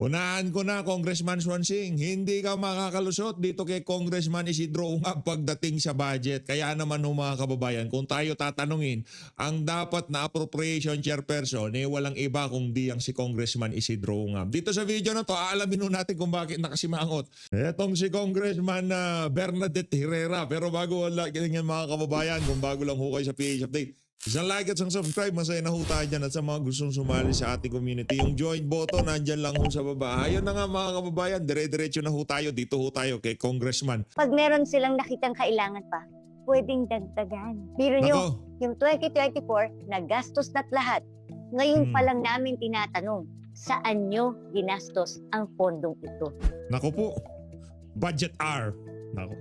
Unahan ko na, Congressman Swansing, hindi ka makakalusot dito kay Congressman Isidro Ungab pagdating sa budget. Kaya naman mga kababayan, kung tayo tatanungin, ang dapat na appropriation chairperson, walang iba kundi ang si Congressman Isidro Ungab. Dito sa video na to, aalamin natin kung bakit nakasimangot. Etong si Congressman Bernadette Herrera. Pero bago wala, ganyan mga kababayan, kung bago lang ho kayo sa PH Update, isang like at isang subscribe, masaya na ho tayo dyan. At sa mga gustong sumali sa ating community, yung join button, nandyan lang ho sa baba. Ayun na nga mga kababayan, dire-diretso na ho tayo. Dito ho tayo kay Congressman. Pag meron silang nakitang kailangan pa, pwedeng dagdagan. Biro nyo, yung 2024, nagastos na't lahat. Ngayon pa lang namin tinatanong, saan nyo ginastos ang pondong ito? Nako po, budget R. Nako.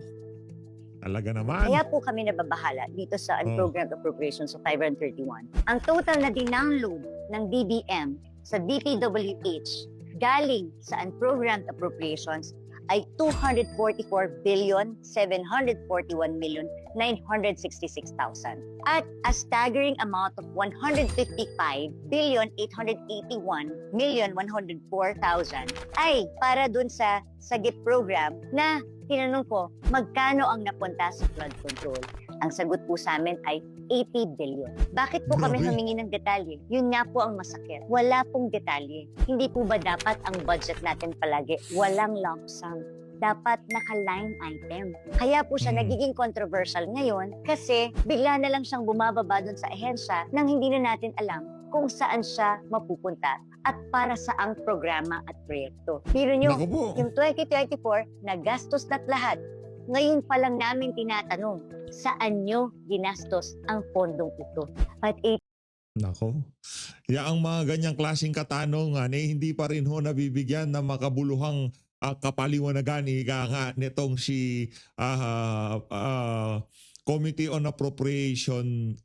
Talaga naman. Kaya po kami nababahala dito sa Unprogrammed Appropriations of 531. Ang total na dinownload ng DBM sa DPWH galing sa Unprogrammed Appropriations ay 244,741,966,000 at a staggering amount of 155,881,104,000 ay para dun sa SAGIP program na tinanong ko, magkano ang napunta sa flood control? Ang sagot po sa amin ay 80 billion. Bakit po kami humingi ng detalye? Yun nga po ang masakit. Wala pong detalye. Hindi po ba dapat ang budget natin palagi walang lump sum? Dapat naka-line item. Kaya po siya nagiging controversial ngayon kasi bigla na lang siyang bumababa doon sa ehensya nang hindi na natin alam kung saan siya mapupunta at para saang programa at proyekto. Biro nyo, yung 2024, nagastos na't lahat. Ngayon pa lang namin tinatanong, saan nyo ginastos ang pondong ito? At Nako. Ang mga ganyang klaseng katanungan, hindi pa rin ho nabibigyan ng makabuluhang kapaliwanagan nga nitong si Committee on Appropriation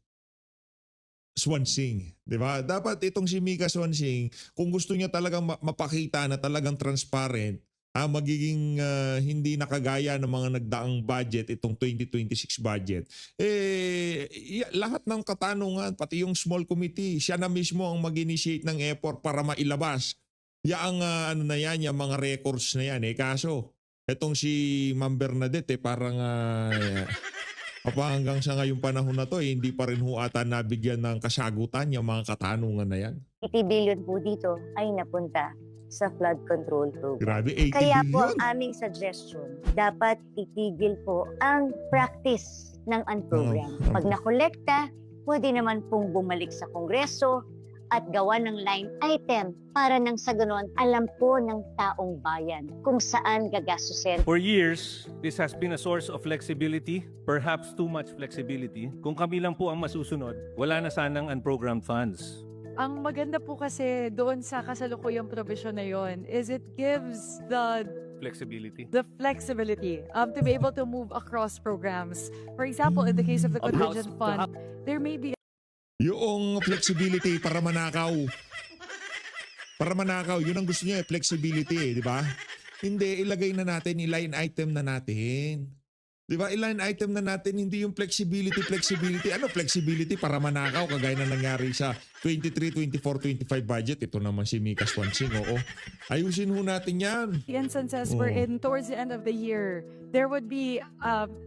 Swansing, di ba? Dapat itong si Mika Swansing, kung gusto niya talagang mapakita na talagang transparent, magiging hindi nakagaya ng mga nagdaang budget, itong 2026 budget. Lahat ng katanungan, pati yung small committee, siya na mismo ang mag-initiate ng effort para mailabas. Yung yung mga records na yan. Kaso, itong si Ma'am Bernadette, parang hanggang sa ngayong panahon na to, hindi pa rin ho ata nabigyan ng kasagutan yung mga katanungan na yan. 80 billion po dito ay napunta sa flood control program. Grabe, 80 Kaya billion. po ang aming suggestion, dapat itigil po ang practice ng unprogram. Pag nakolekta, pwede naman pong bumalik sa Kongreso at gawa ng line item para nang sa ganon alam po ng taong bayan kung saan gagastusin. For years, this has been a source of flexibility, perhaps too much flexibility. Kung kami lang po ang masusunod, wala na sanang unprogrammed funds. Ang maganda po kasi doon sa kasalukuyang provision na yon is it gives the Flexibility. flexibility to be able to move across programs. For example, in the case of the contingent fund, there may be Yung flexibility para manakaw. Para manakaw, yun ang gusto niya, flexibility, di ba? Hindi, ilagay na natin, i-line item na natin. Di ba? I-line item na natin, hindi yung flexibility. Ano flexibility para manakaw, kagaya na nangyari sa 23, 24, 25 budget. Ito naman si Mika Swansing, oo. Ayusin ho natin yan. instances wherein towards the end of the year, there would be,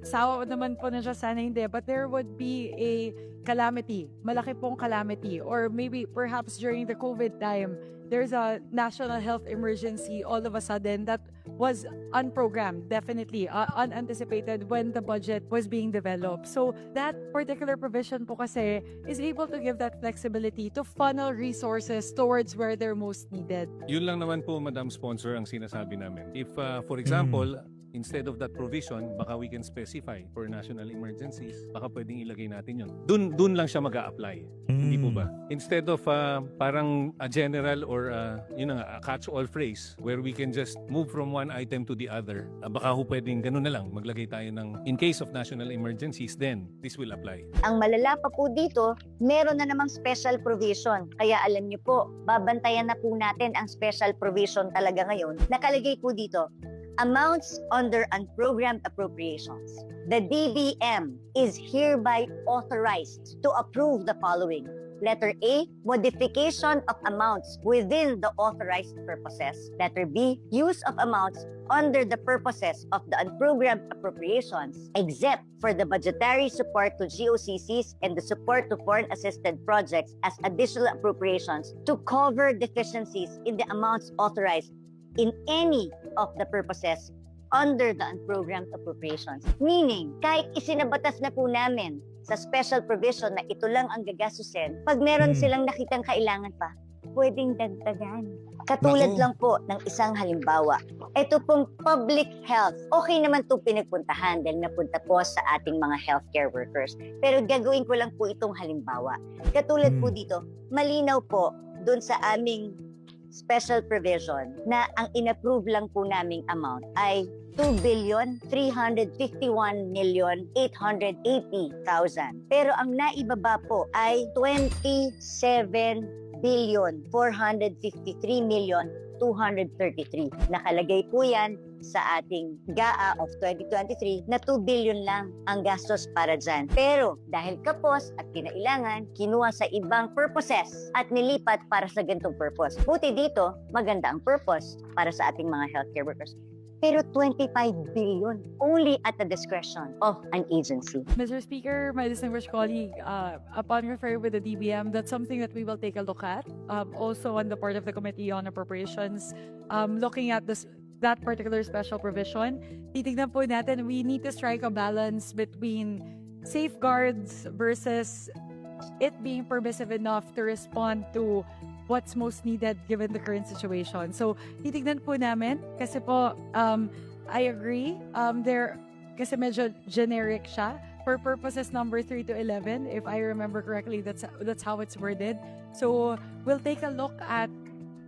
sawa naman po na siya sana hindi, but there would be a calamity, malaki pong calamity, or maybe perhaps during the COVID time, there's a national health emergency all of a sudden that was unprogrammed, definitely, unanticipated when the budget was being developed. So that particular provision po kasi is able to give that flexibility to funnel resources towards where they're most needed. Yun lang naman po, Madam Sponsor, ang sinasabi namin. If, for example, instead of that provision, baka we can specify for national emergencies, baka pwedeng ilagay natin yun. Dun lang siya mag-a-apply. Hindi po ba? Instead of parang a general or a catch-all phrase where we can just move from one item to the other, baka ho pwedeng ganun na lang, maglagay tayo ng in case of national emergencies, then this will apply. Ang malala pa po dito, meron na namang special provision. Kaya alam niyo po, babantayan na po natin ang special provision talaga ngayon. Nakalagay po dito, amounts under unprogrammed appropriations. The DBM is hereby authorized to approve the following: Letter A, modification of amounts within the authorized purposes. Letter B, use of amounts under the purposes of the unprogrammed appropriations, except for the budgetary support to GOCCs and the support to foreign assisted projects as additional appropriations to cover deficiencies in the amounts authorized in any of the purposes under the unprogrammed appropriations. Meaning, kahit isinabatas na po namin sa special provision na ito lang ang gagastusin, pag meron silang nakitang kailangan pa, pwedeng dagdagan. Katulad Nako. lang po ng isang halimbawa. Ito pong public health. Okay naman itong pinagpuntahan dahil napunta po sa ating mga healthcare workers. Pero gagawin ko lang po itong halimbawa. Katulad po dito, malinaw po dun sa aming special provision na ang inapprove lang po naming amount ay 2,351,880,000. Pero ang naibaba po ay 27,453,233. Nakalagay po yan sa ating GAA of 2023 na 2 billion lang ang gastos para dyan. Pero dahil kapos at kinailangan, kinuha sa ibang purposes at nilipat para sa ganitong purpose. Buti dito, maganda ang purpose para sa ating mga healthcare workers. Pero 25 billion only at the discretion of an agency. Mr. Speaker, my distinguished colleague, upon referring with the DBM, that's something that we will take a look at. Also on the part of the Committee on Appropriations, looking at that particular special provision, titignan po natin, we need to strike a balance between safeguards versus it being permissive enough to respond to what's most needed given the current situation. So, titignan po namin kasi po, I agree, kasi medyo generic siya. For purposes number 3 to 11, if I remember correctly, that's how it's worded. So, we'll take a look at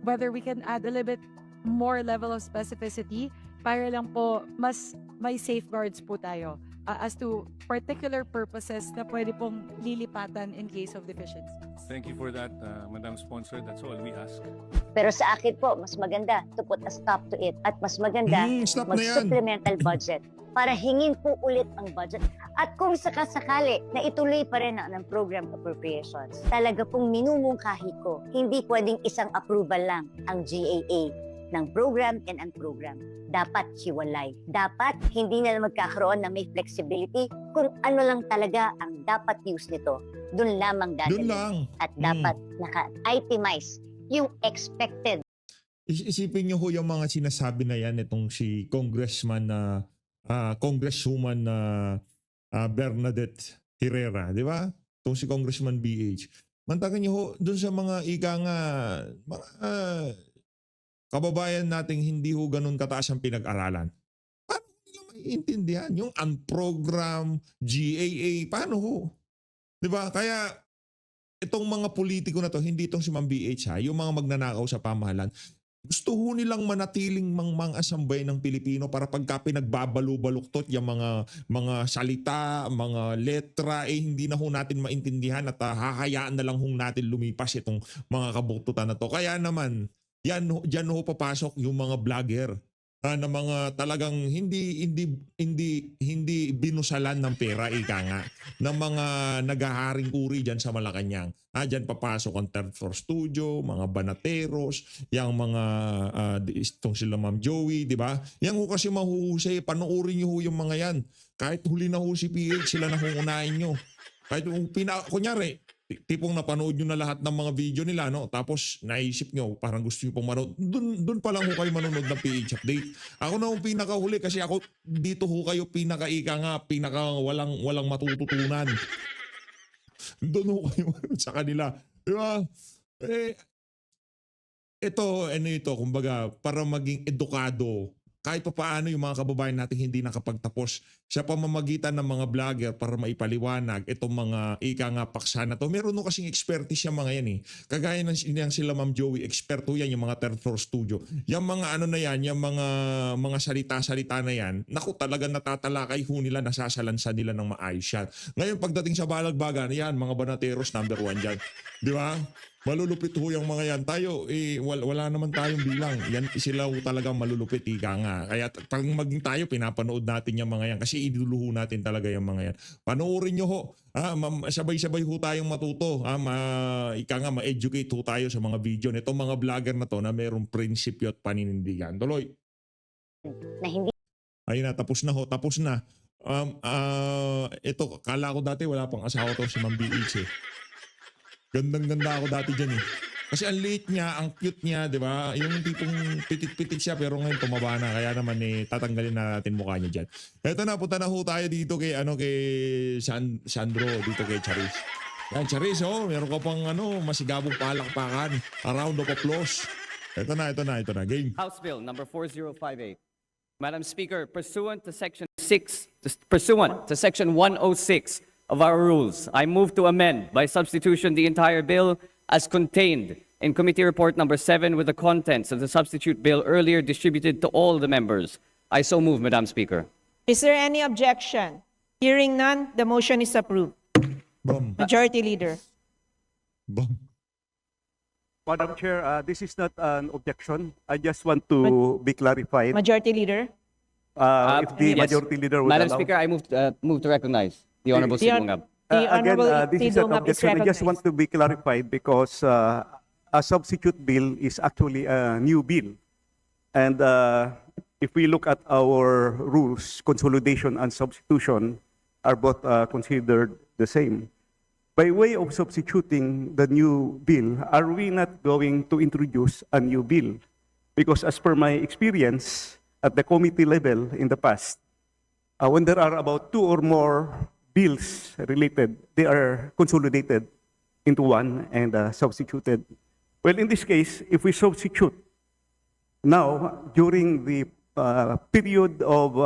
whether we can add a little bit more level of specificity para lang po mas may safeguards po tayo as to particular purposes na pwede pong lilipatan in case of deficiencies. Thank you for that, Madam Sponsor. That's all we ask. Pero sa akin po, mas maganda to put a stop to it at mas maganda Stop na yan. mag-supplemental budget para hingin po ulit ang budget. At kung sakasakali na ituloy pa rin ng program appropriations, talaga pong minumungkahi ko, hindi pwedeng isang approval lang ang GAA ng program and unprogram. Dapat hiwalay. Dapat hindi na magkakaroon ng may flexibility kung ano lang talaga ang dapat use nito. Doon lamang Doon dadalhin. lang. At dapat naka-itemize yung expected. Isipin niyo ho yung mga sinasabi na yan itong si Congresswoman na Bernadette Herrera, di ba? Itong si Congressman BH. Mantakan niyo ho doon sa mga ika nga mga kababayan nating hindi ho ganun kataas ang pinag-aralan. Paano nila maiintindihan yung unprogram GAA? Paano ho? Di ba? Kaya itong mga politiko na to, hindi itong si Ma'am BH ha, yung mga magnanakaw sa pamahalan, gusto ho nilang manatiling mang-asambay ng Pilipino para pagka pinagbabalo-baluktot yung mga salita, mga letra, hindi na ho natin maintindihan at hahayaan na lang ho natin lumipas itong mga kabuktutan na to. Kaya naman, diyan ho papasok yung mga vlogger na mga talagang hindi binusalan ng pera, ika nga, ng mga nagaharing uri diyan sa Malacanang. Diyan papasok ang third floor studio, mga banateros, yung mga itong sila Ma'am Joey, di ba? Yan ho kasi mahuhusay, panoorin niyo ho yung mga yan. Kahit huli na ho si PH, sila na ho unahin nyo. Kahit kunyari, tipong napanood nyo na lahat ng mga video nila, no? Tapos naisip nyo, parang gusto nyo pong manood. Doon pa lang ho kayo manonood ng PH Update. Ako na ho pinakahuli kasi ako dito ho kayo pinaka walang matututunan. Doon ho kayo sa kanila. Di ba? Ito, kumbaga, para maging edukado, kahit pa paano yung mga kababayan natin hindi nakapagtapos sa pamamagitan ng mga vlogger para maipaliwanag itong mga paksa na to. Meron no kasing expertise yung mga yan eh. Kagaya ng sila Ma'am Joey, eksperto yan yung mga third floor studio. Yung mga ano na yan, yung mga salita-salita na yan, naku talaga natatalakay ho nila, nasasalansan nila ng maayos yan. Ngayon pagdating sa balagbagan, yan, mga banateros number 1 dyan. Di ba? Malulupit ho yung mga yan. Tayo, wala naman tayong bilang. Yan, sila ho talagang malulupit, ika nga. Kaya pag maging tayo, pinapanood natin yung mga yan. Kasi iduluho natin talaga yung mga yan. Panoorin nyo ho. Sabay-sabay ho tayong matuto. Ika nga, ma-educate ho tayo sa mga video. Itong mga vlogger na to na mayroong prinsipyo at paninindigan. Tuloy. Na hindi Ayun na, tapos na ho. Tapos na. Ito, kala ko dati wala pang asawa to si Ma'am BH eh. Gandang-ganda ako dati dyan eh. Kasi ang liit niya, ang cute niya, di ba? Yung tipong pitit-pitit siya pero ngayon tumaba na. Kaya naman tatanggalin na natin mukha niya dyan. Eto na, punta na ho tayo dito kay, kay Sandro, dito kay Charis. Yan, Charis, meron ka pang masigabong palakpakan. A round of applause. Ito na. Game. House Bill number 4058. Madam Speaker, pursuant to Section 106 of our rules, I move to amend by substitution the entire bill as contained in Committee Report number 7 with the contents of the substitute bill earlier distributed to all the members. I so move, Madam Speaker. Is there any objection? Hearing none, the motion is approved. Bam. Majority Leader. Bam. Madam Chair, this is not an objection. I just want to be clarified. Majority Leader. If the yes. Majority Leader would Madam allow. Speaker, I move to recognize the Honorable The Sid hon- Bungab. The Again, Honorable this is an Tidongab is objection. I just want recognized. to be clarified because a substitute bill is actually a new bill. And if we look at our rules, consolidation and substitution are both considered the same. By way of substituting the new bill, are we not going to introduce a new bill? Because as per my experience at the committee level in the past, when there are about 2 or more bills related, they are consolidated into one and substituted. Well, in this case, if we substitute now during the period of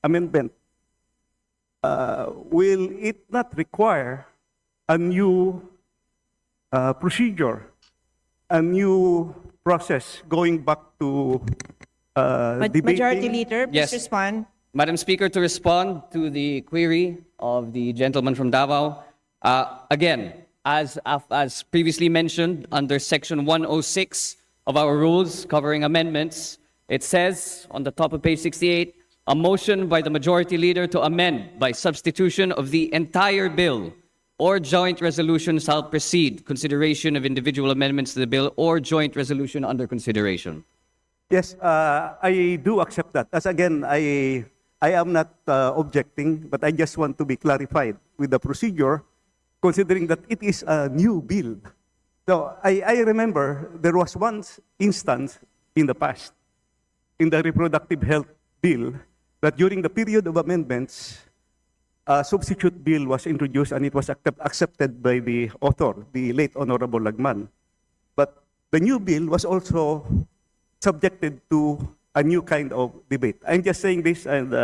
amendment, will it not require a new procedure, a new process going back to debating? Majority Leader, please Yes. respond. Madam Speaker, to respond to the query of the gentleman from Davao, again, as previously mentioned under Section 106 of our rules covering amendments, it says on the top of page 68, a motion by the Majority Leader to amend by substitution of the entire bill or joint resolution shall precede consideration of individual amendments to the bill or joint resolution under consideration. Yes, I do accept that. As again, I am not objecting, but I just want to be clarified with the procedure, considering that it is a new bill. So I remember there was one instance in the past, in the reproductive health bill, that during the period of amendments, a substitute bill was introduced and it was accepted by the author, the late Honorable Lagman. But the new bill was also subjected to a new kind of debate. I'm just saying this and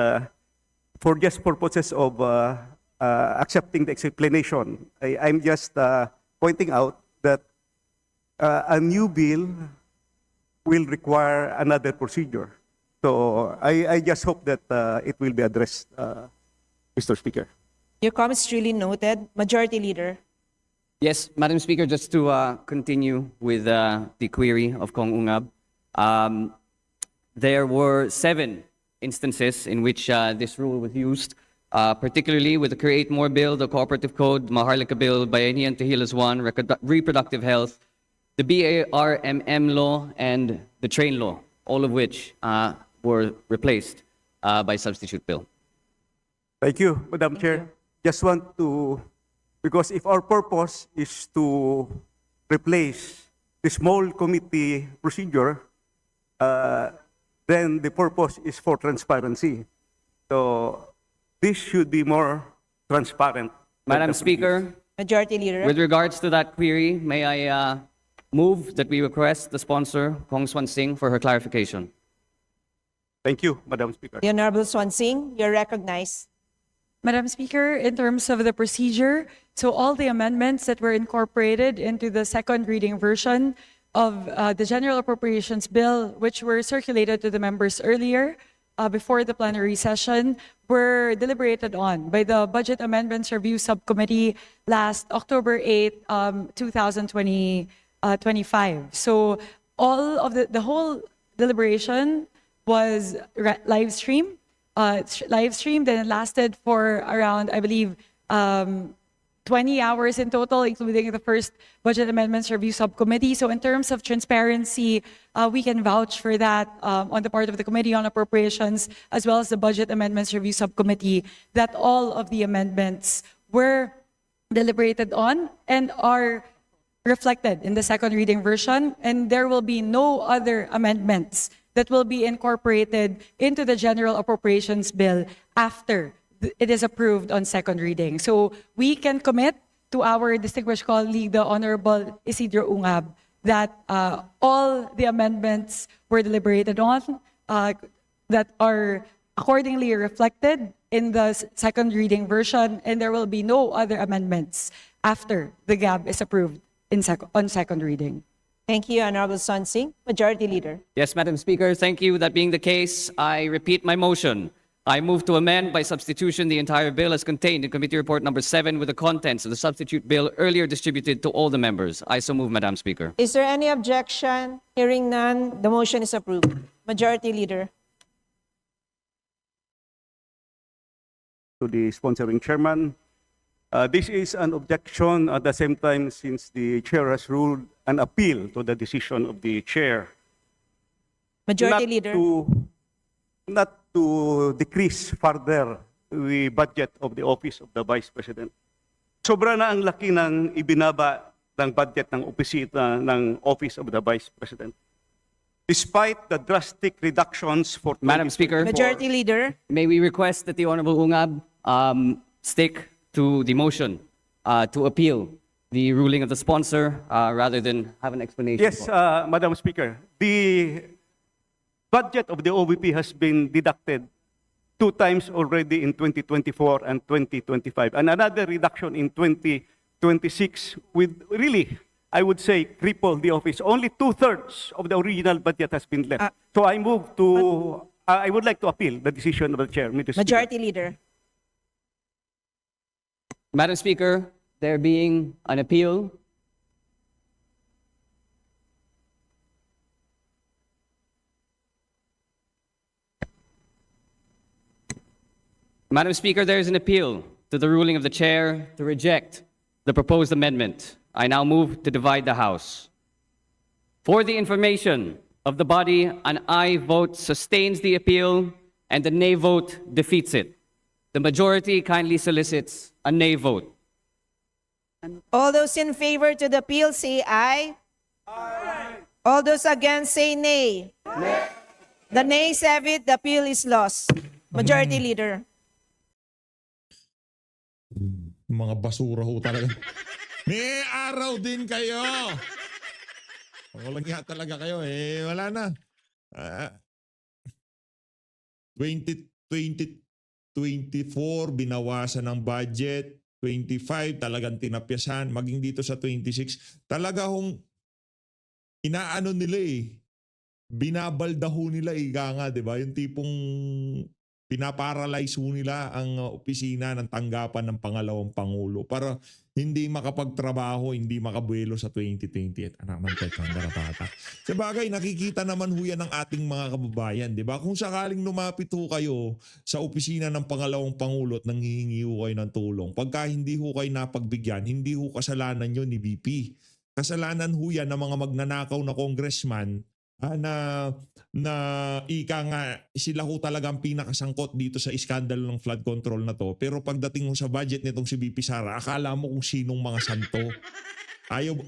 for just purposes of accepting the explanation. I'm just pointing out that a new bill will require another procedure. So I just hope that it will be addressed, Mr. Speaker. Your comments truly noted. Majority Leader. Yes, Madam Speaker, just to continue with the query of Kong Ungab, there were 7 instances in which this rule was used, particularly with the Create More Bill, the Cooperative Code, Maharlika Bill, Bayanihan Tahilas 1, Reproductive Health, the BARMM law, and the Train law, all of which were replaced by substitute bill. Thank you, Madam Chair. Just want to, because if our purpose is to replace the small committee procedure, then the purpose is for transparency. So this should be more transparent. Madam Speaker, Majority Leader. with regards to that query, may I move that we request the sponsor, Kong Swan Singh, for her clarification. Thank you, Madam Speaker. The Honorable Swan Singh, you're recognized. Madam Speaker, in terms of the procedure, so all the amendments that were incorporated into the second reading version of the General Appropriations Bill, which were circulated to the members earlier, before the plenary session were deliberated on by the Budget Amendments Review Subcommittee last October 8, 2025. So all of the whole deliberation was live streamed, then it lasted for around, I believe, 20 hours in total, including the first Budget Amendments Review Subcommittee. So in terms of transparency, we can vouch for that on the part of the Committee on Appropriations, as well as the Budget Amendments Review Subcommittee, that all of the amendments were deliberated on and are reflected in the second reading version, and there will be no other amendments that will be incorporated into the General Appropriations Bill after it is approved on second reading. So we can commit to our distinguished colleague, the Honorable Isidro Ungab, that all the amendments were deliberated on, that are accordingly reflected in the second reading version, and there will be no other amendments after the GAB is approved on second reading. Thank you, Honorable Sonsing. Majority Leader. Yes, Madam Speaker, thank you. That being the case, I repeat my motion. I move to amend by substitution the entire bill as contained in Committee Report Number 7 with the contents of the substitute bill earlier distributed to all the members. I so move, Madam Speaker. Is there any objection? Hearing none, the motion is approved. Majority Leader. To the sponsoring chairman, this is an objection at the same time since the chair has ruled an appeal to the decision of the chair. Majority not Leader. Not to decrease further the budget of the Office of the Vice President. Sobra na ang laki ng ibinaba ng budget ng opisina ng Office of the Vice President. Despite the drastic reductions for Madam Speaker, Majority Leader. may we request that the Honorable Ungab stick to the motion to appeal the ruling of the sponsor rather than have an explanation? Yes, po? Madam Speaker. The budget of the OVP has been deducted 2 times already in 2024 and 2025, and another reduction in 2026 with really, I would say, cripple the office. Only 2/3 of the original budget has been left. So I move to, I would like to appeal the decision of the chair, Mr. Speaker. Majority Leader. Madam Speaker, there being an appeal, Madam Speaker, there is an appeal to the ruling of the chair to reject the proposed amendment. I now move to divide the House. For the information of the body, an aye vote sustains the appeal and the nay vote defeats it. The majority kindly solicits a nay vote. All those in favor to the appeal say aye. Aye. All those against say nay. Nay. The nays have it. The appeal is lost. Majority Leader. Mga basura ho talaga. May araw din kayo. Walang nga talaga kayo eh. Wala na. 2024 binawasan ng budget. 25 talagang tinapyasan. Maging dito sa 26. Talaga hong inaano nila eh. Binabaldaho nila nga, di ba? Yung tipong pinaparalyze nila ang opisina ng tanggapan ng pangalawang Pangulo para hindi makapagtrabaho, hindi makabuelo sa 2028. Anak ng tekang garapata. Sa bagay, nakikita naman ho yan ng ating mga kababayan, di ba? Kung sakaling lumapit ho kayo sa opisina ng pangalawang Pangulo at nanghihingi ho kayo ng tulong, pagka hindi ho kayo napagbigyan, hindi ho kasalanan yun ni VP. Kasalanan ho yan ng mga magnanakaw na congressman na ika nga sila ho talagang pinakasangkot dito sa iskandalo ng flood control na to. Pero pagdating mo sa budget nitong si VP Sara, akala mo kung sinong mga santo. Ayaw,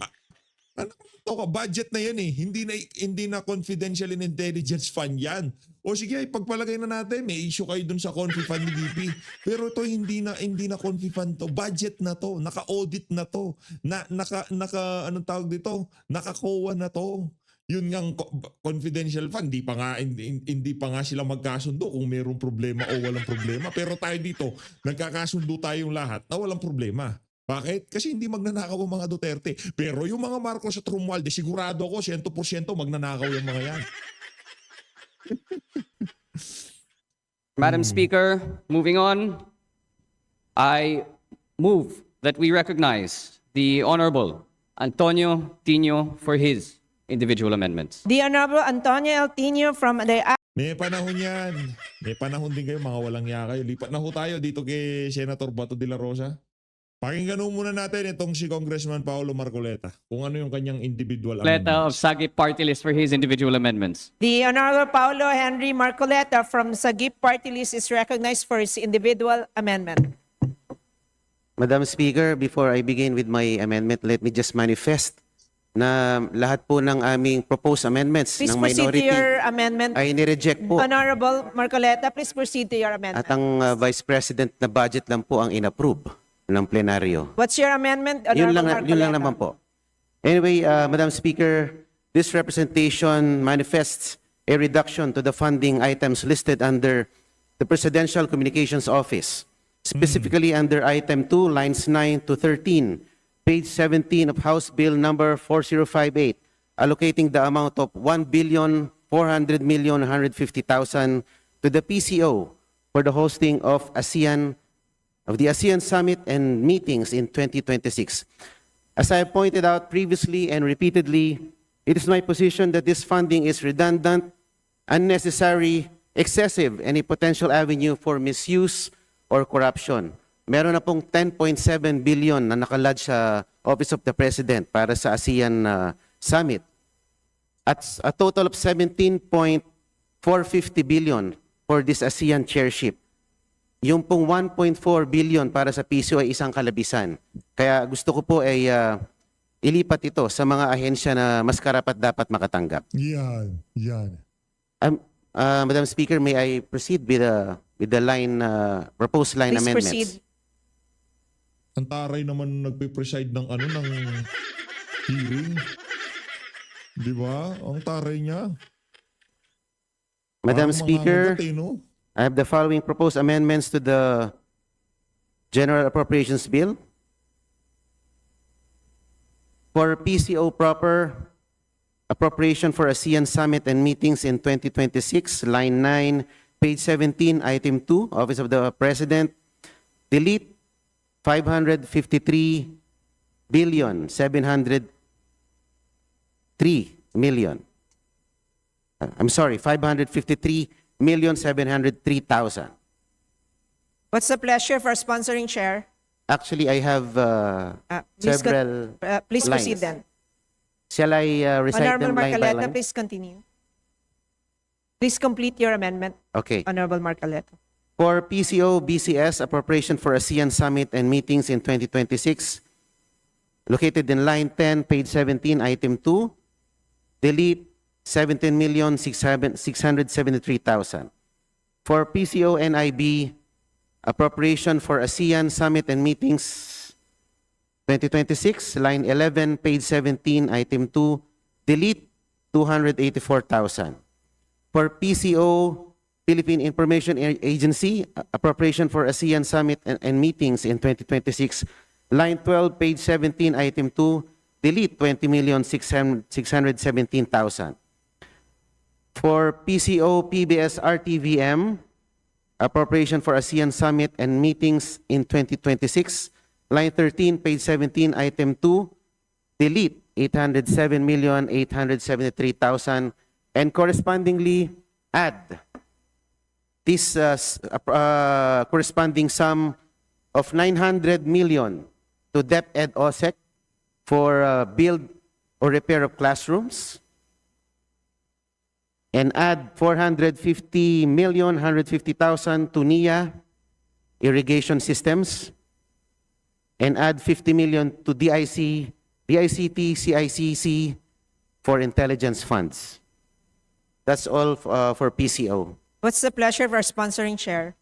ano to ka, budget na yan eh. Hindi na confidential and intelligence fund yan. O sige, pagpalagay na natin, may issue kayo dun sa confi fund ni VP. Pero ito hindi na confi fund to. Budget na to. Naka-audit na to. Anong tawag dito? Naka-COA na to. Yun ngang confidential fund, hindi pa nga sila magkasundo kung mayroong problema o walang problema. Pero tayo dito, nagkakasundo tayong lahat na walang problema. Bakit? Kasi hindi magnanakaw ang mga Duterte. Pero yung mga Marcos at Romualdez, sigurado ako 100% magnanakaw yung mga yan. Madam Speaker, moving on, I move that we recognize the Honorable Antonio Tino for his individual amendments. The Honorable Antonio L. Tino from the May panahon yan. May panahon din kayo, mga walang ya kayo. Lipat na ho tayo dito kay Senator Bato de la Rosa. Pakinggan ho muna natin itong si Congressman Paulo Marcoleta kung ano yung kanyang individual Marcoleta of amendments. Sagip Party List for his individual amendments. The Honorable Paulo Henry Marcoleta from Sagip Party List is recognized for his individual amendment. Madam Speaker, before I begin with my amendment, let me just manifest na lahat po ng aming proposed amendments Please ng proceed to minority your amendment. ay nireject po. Honorable Marcoleta, please proceed to your At amendment. ang Vice President na budget lang po ang inapprove ng plenaryo. What's your amendment, Yun Honorable lang Marcoleta? naman po. Anyway, Madam Speaker, this representation manifests a reduction to the funding items listed under the Presidential Communications Office, specifically under item 2, lines 9 to 13, page 17 of House Bill number 4058, allocating the amount of 1,400,150,000 to the PCO for the hosting of the ASEAN Summit and meetings in 2026. As I have pointed out previously and repeatedly, it is my position that this funding is redundant, unnecessary, excessive, and a potential avenue for misuse or corruption. Meron na pong 10.7 billion na nakalodge sa Office of the President para sa ASEAN Summit. At a total of 17.450 billion for this ASEAN chairship. Yung pong 1.4 billion para sa PCO ay isang kalabisan. Kaya gusto ko po ay ilipat ito sa mga ahensya na mas karapat dapat makatanggap. Yan. Madam Speaker, may I proceed with the proposed line Please amendments? proceed. Ang taray naman nagpe-preside ng hearing. Di ba? Ang taray niya. Madam Parang Speaker, mangangati, no? I have the following proposed amendments to the General Appropriations Bill. For PCO proper, appropriation for ASEAN Summit and meetings in 2026, line 9, page 17, item 2, Office of the President, delete 553 billion 703 million. I'm sorry, 553,703,000. What's the pleasure for sponsoring chair? Actually, I have several Please proceed lines. then. Shall I recite Honorable them line by Marcoleta, line? please continue. Please complete your amendment, Okay. Honorable Marcoleta. For PCO BCS appropriation for ASEAN Summit and meetings in 2026, located in line 10, page 17, item 2, delete 17,673,000. For PCO NIB appropriation for ASEAN Summit and meetings 2026, line 11, page 17, item 2, delete 284,000. For PCO Philippine Information Agency, appropriation for ASEAN Summit and meetings in 2026, line 12, page 17, item 2, delete 20,617,000. For PCO PBS RTVM, appropriation for ASEAN Summit and meetings in 2026, line 13, page 17, item 2, delete 807,873,000, and correspondingly add this corresponding sum of 900 million to DepEd OSEC for build or repair of classrooms, and add 450,150,000 to NIA irrigation systems, and add 50 million to DICT, CICC for intelligence funds. That's all for PCO. What's the pleasure for sponsoring chair?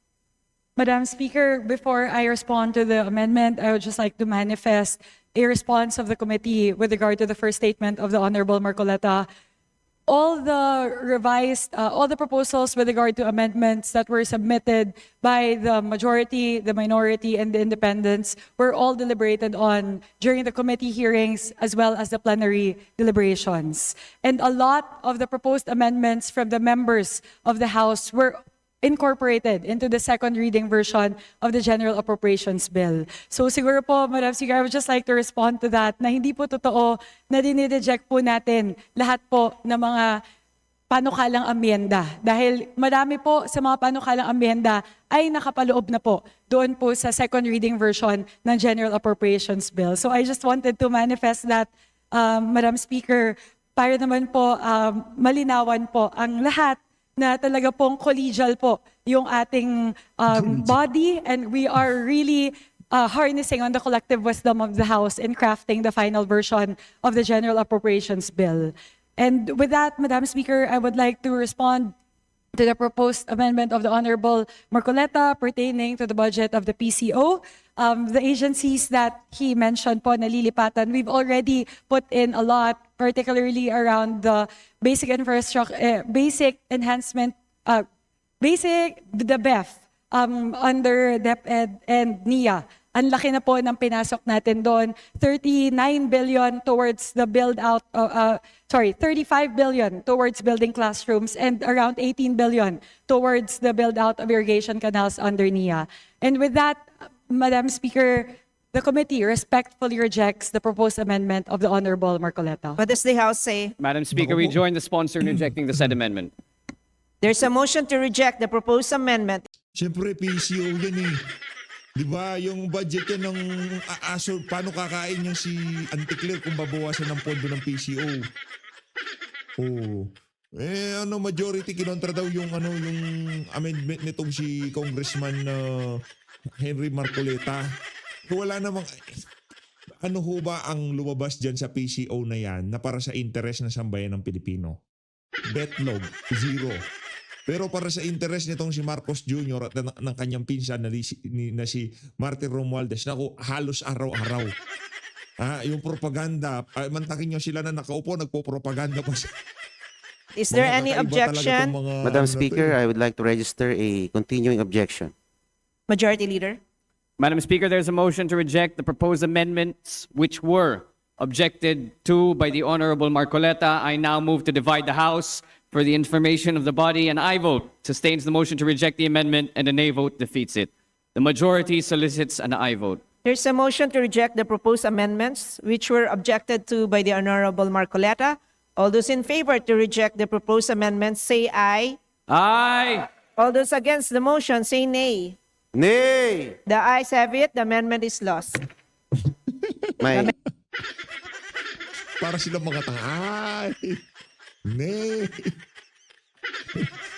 Madam Speaker, before I respond to the amendment, I would just like to manifest a response of the committee with regard to the first statement of the Honorable Marcoleta. All the proposals with regard to amendments that were submitted by the majority, the minority, and the independents were all deliberated on during the committee hearings as well as the plenary deliberations. And a lot of the proposed amendments from the members of the House were incorporated into the second reading version of the General Appropriations Bill. So siguro po, Madam Speaker, I would just like to respond to that na hindi po totoo na dinireject po natin lahat po ng mga panukalang amyenda. Dahil marami po sa mga panukalang amyenda ay nakapaloob na po doon po sa second reading version ng General Appropriations Bill. So I just wanted to manifest that, Madam Speaker, para naman po malinawan po ang lahat na talaga pong collegial po yung ating body, and we are really harnessing on the collective wisdom of the House in crafting the final version of the General Appropriations Bill. And with that, Madam Speaker, I would like to respond to the proposed amendment of the Honorable Marcoleta pertaining to the budget of the PCO. The agencies that he mentioned po nalilipatan, we've already put in a lot, particularly around the basic infrastructure, basic enhancement, the BEF, under DepEd and NIA. Ang laki na po ng pinasok natin doon. 39 billion towards the build out, 35 billion towards building classrooms and around 18 billion towards the build out of irrigation canals under NIA. And with that, Madam Speaker, the committee respectfully rejects the proposed amendment of the Honorable Marcoleta. What does the House say? Madam Speaker, we join the sponsor in rejecting the said amendment. There's a motion to reject the proposed amendment. Siyempre, PCO yan eh. Di ba, yung budget yan ng aso, paano kakain yung si Anticlear kung babawasan ng pondo ng PCO? Oh. Majority kinontra daw yung amendment nitong si Congressman Henry Marcoleta. Wala namang ho ba ang lumabas diyan sa PCO na yan na para sa interes ng sambayan ng Pilipino? Betlog, zero. Pero para sa interes nitong si Marcos Jr. at ng kanyang pinsan na si Martin Romualdez, naku, halos araw-araw. Yung propaganda, mantakin nyo sila na nakaupo, nagpo-propaganda pa siya. Is there any Kakaiba talaga objection? tong mga Madam ano na to Speaker, eh. I would like to register a continuing objection. Majority Leader. Madam Speaker, there's a motion to reject the proposed amendments which were objected to by the Honorable Marcoleta. I now move to divide the House for the information of the body. An aye vote sustains the motion to reject the amendment, and a nay vote defeats it. The majority solicits an aye vote. There's a motion to reject the proposed amendments which were objected to by the Honorable Marcoleta. All those in favor to reject the proposed amendments say aye. Aye! All those against the motion say nay. Nay! The ayes have it. The amendment is lost. My, Para sila mga tangay. Nee.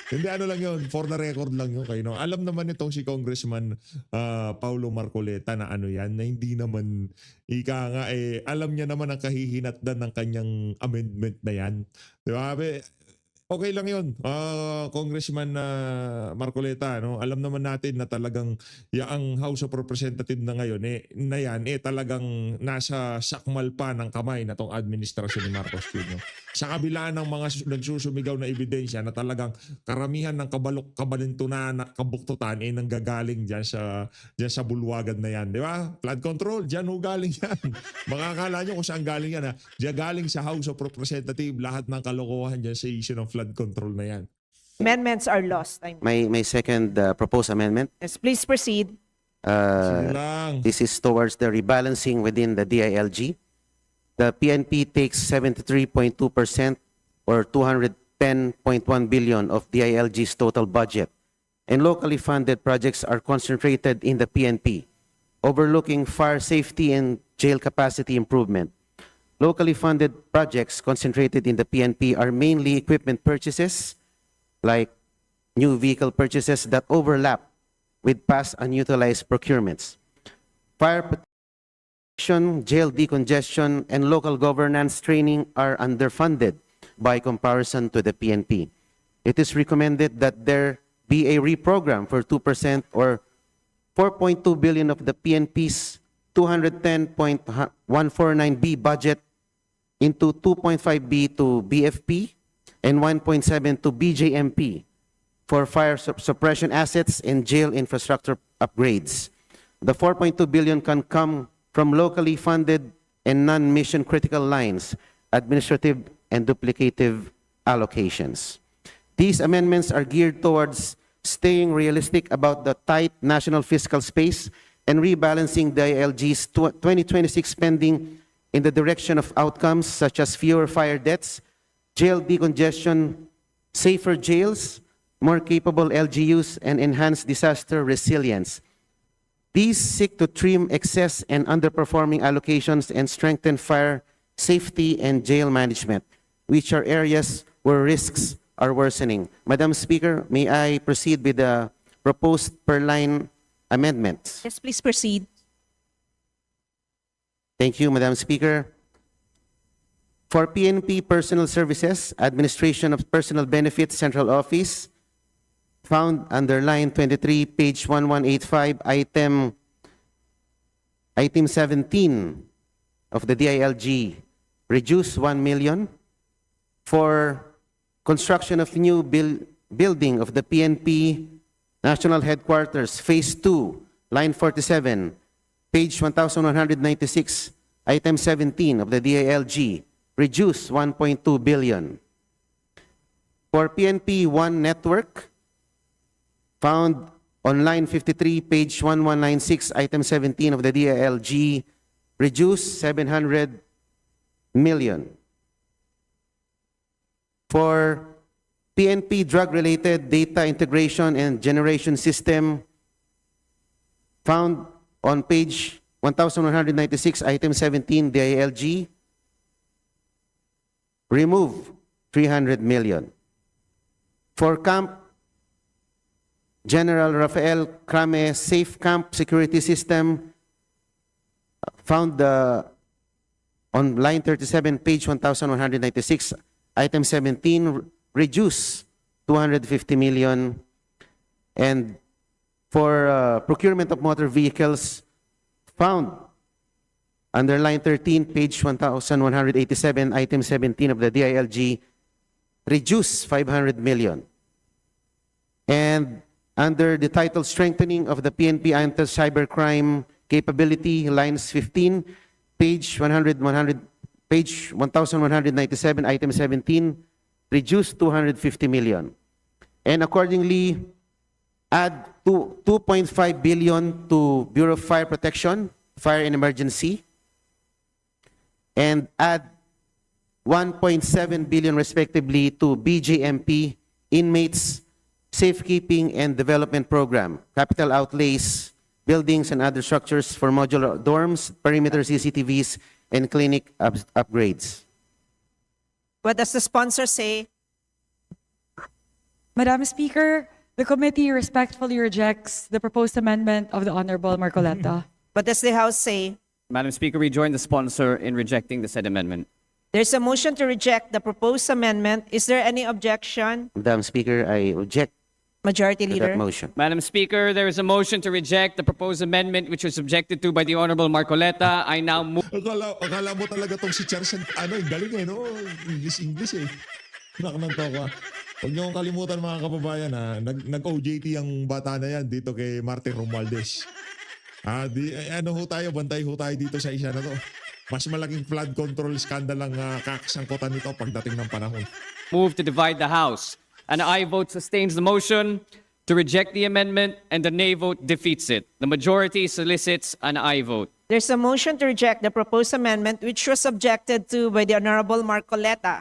Hindi, ano lang yun, for the record lang yun kayo. No? Alam naman itong si Congressman Paulo Marcoleta na ano yan, na hindi naman, alam niya naman ang kahihinatdan ng kanyang amendment na yan. Di ba? Okay lang yun, Congressman Marcoleta. No? Alam naman natin na talagang ang House of Representatives na ngayon, talagang nasa sakmal pa ng kamay na tong administrasyon ni Marcos Jr. Sa kabila ng mga nagsusumigaw na ebidensya na talagang karamihan ng kabalintunan na kabuktutan nanggagaling dyan sa bulwagan na yan. Di ba? Flood control, dyan ho galing yan. Makakala nyo kung saan galing yan. Dyan galing sa House of Representatives lahat ng kalokohan dyan sa issue ng flood control na yan. Amendments are lost. my second proposed amendment. Yes, please proceed. Sige lang. This is towards the rebalancing within the DILG. The PNP takes 73.2% or 210.1 billion of DILG's total budget, and locally funded projects are concentrated in the PNP, overlooking fire safety and jail capacity improvement. Locally funded projects concentrated in the PNP are mainly equipment purchases, like new vehicle purchases that overlap with past unutilized procurements. Fire protection, jail decongestion, and local governance training are underfunded by comparison to the PNP. It is recommended that there be a reprogram for 2% or 4.2 billion of the PNP's 210.149B budget into 2.5B to BFP and 1.7 to BJMP for fire suppression assets and jail infrastructure upgrades. The 4.2 billion can come from locally funded and non-mission critical lines, administrative and duplicative allocations. These amendments are geared towards staying realistic about the tight national fiscal space and rebalancing the ILG's 2026 spending in the direction of outcomes such as fewer fire deaths, jail decongestion, safer jails, more capable LGUs, and enhanced disaster resilience. These seek to trim excess and underperforming allocations and strengthen fire safety and jail management, which are areas where risks are worsening. Madam Speaker, may I proceed with the proposed per line amendments? Yes, please proceed. Thank you, Madam Speaker. For PNP Personal Services, Administration of Personal Benefits Central Office, found under line 23, page 1185, item 17 of the DILG, reduce 1 million. For construction of new building of the PNP National Headquarters, Phase 2, line 47, page 1196, item 17 of the DILG, reduce 1.2 billion. For PNP One Network, found on line 53, page 1196, item 17 of the DILG, reduce 700 million. For PNP drug-related data integration and generation system, found on page 1196, item 17, DILG, remove 300 million. For Camp General Rafael Crame Safe Camp Security System, found on line 37, page 1196, item 17, reduce 250 million. And for procurement of motor vehicles, found under line 13, page 1187, item 17 of the DILG, reduce 500 million. And under the title Strengthening of the PNP Anti-Cybercrime Capability, lines 15, page 1197, item 17, reduce 250 million. And accordingly, add 2.5 billion to Bureau of Fire Protection, Fire and Emergency, and add 1.7 billion respectively to BJMP, Inmates Safekeeping and Development Program, capital outlays, buildings and other structures for modular dorms, perimeter CCTVs, and clinic upgrades. What does the sponsor say? Madam Speaker, the committee respectfully rejects the proposed amendment of the Honorable Marcoleta. What does the House say? Madam Speaker, we join the sponsor in rejecting the said amendment. There's a motion to reject the proposed amendment. Is there any objection? Madam Speaker, I object Majority to Leader. that motion. Madam Speaker, there is a motion to reject the proposed amendment which was objected to by the Honorable Marcoleta. I now move. Akala mo talaga tong si Charles, galing eh, no? English eh. Nakananto ka. Huwag niyo kong kalimutan mga kababayan ha. Nag-OJT ang bata na yan dito kay Martin Romualdez. Ano ho tayo, bantay ho tayo dito sa isa na to. Mas malaking flood control scandal ang kakasangkutan nito pagdating ng panahon. Move to divide the House. An aye vote sustains the motion to reject the amendment, and the nay vote defeats it. The majority solicits an aye vote. There's a motion to reject the proposed amendment which was objected to by the Honorable Marcoleta.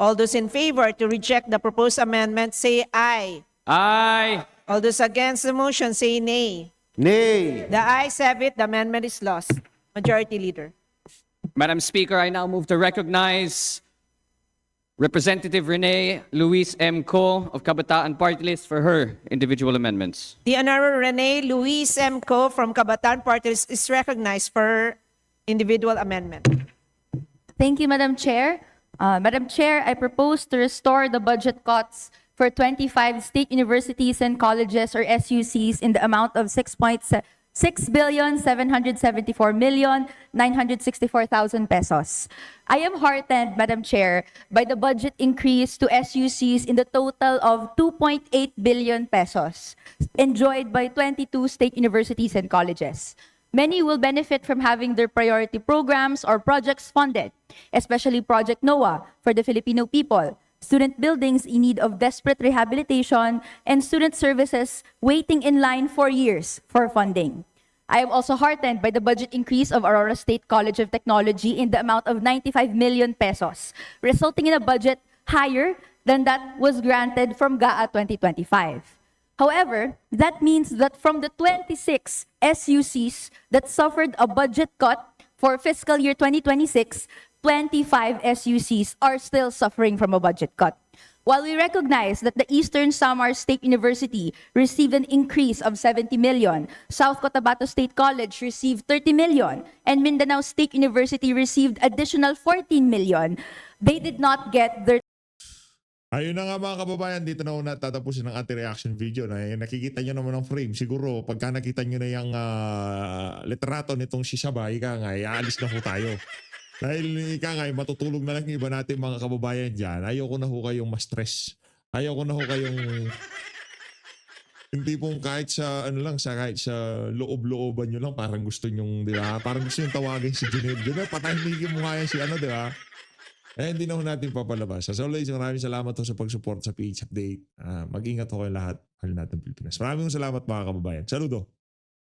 All those in favor to reject the proposed amendment say aye. Aye. All those against the motion say nay. Nay. The ayes have it. The amendment is lost. Majority Leader. Madam Speaker, I now move to recognize Representative Rene Luis M. Co. of Kabataan Party List for her individual amendments. The Honorable Rene Luis M. Co. from Kabataan Party List is recognized for her individual amendment. Thank you, Madam Chair. Madam Chair, I propose to restore the budget cuts for 25 state universities and colleges or SUCs in the amount of 6,774,964,000 pesos. I am heartened, Madam Chair, by the budget increase to SUCs in the total of 2.8 billion pesos enjoyed by 22 state universities and colleges. Many will benefit from having their priority programs or projects funded, especially Project NOAA for the Filipino people, student buildings in need of desperate rehabilitation, and student services waiting in line for years for funding. I am also heartened by the budget increase of Aurora State College of Technology in the amount of 95 million pesos, resulting in a budget higher than that was granted from GAA 2025. However, that means that from the 26 SUCs that suffered a budget cut for fiscal year 2026, 25 SUCs are still suffering from a budget cut. While we recognize that the Eastern Samar State University received an increase of 70 million, South Cotabato State College received 30 million, and Mindanao State University received additional 14 million, they did not get their Ayun na nga mga kababayan, dito na una tatapusin ng ating reaction video. Nakikita nyo naman ang frame. Siguro pagka nakita nyo na yung literato nitong si Sabay, ika nga, aalis na ho tayo. Dahil ika nga, matutulog na lang yung iba natin mga kababayan dyan. Ayoko na ho kayong ma-stress. Ayoko na ho kayong hindi pong kahit sa kahit sa loob-looban nyo lang parang gusto nyong, di ba? Parang gusto nyong tawagin si Junel. Junel, patahimigin mo nga yan si di ba? Eh, hindi na ho natin papalabas. As always, maraming salamat ho sa pag-support sa PH Update. Mag-ingat ho kayo lahat. Mahal natin Pilipinas. Maraming salamat mga kababayan. Saludo!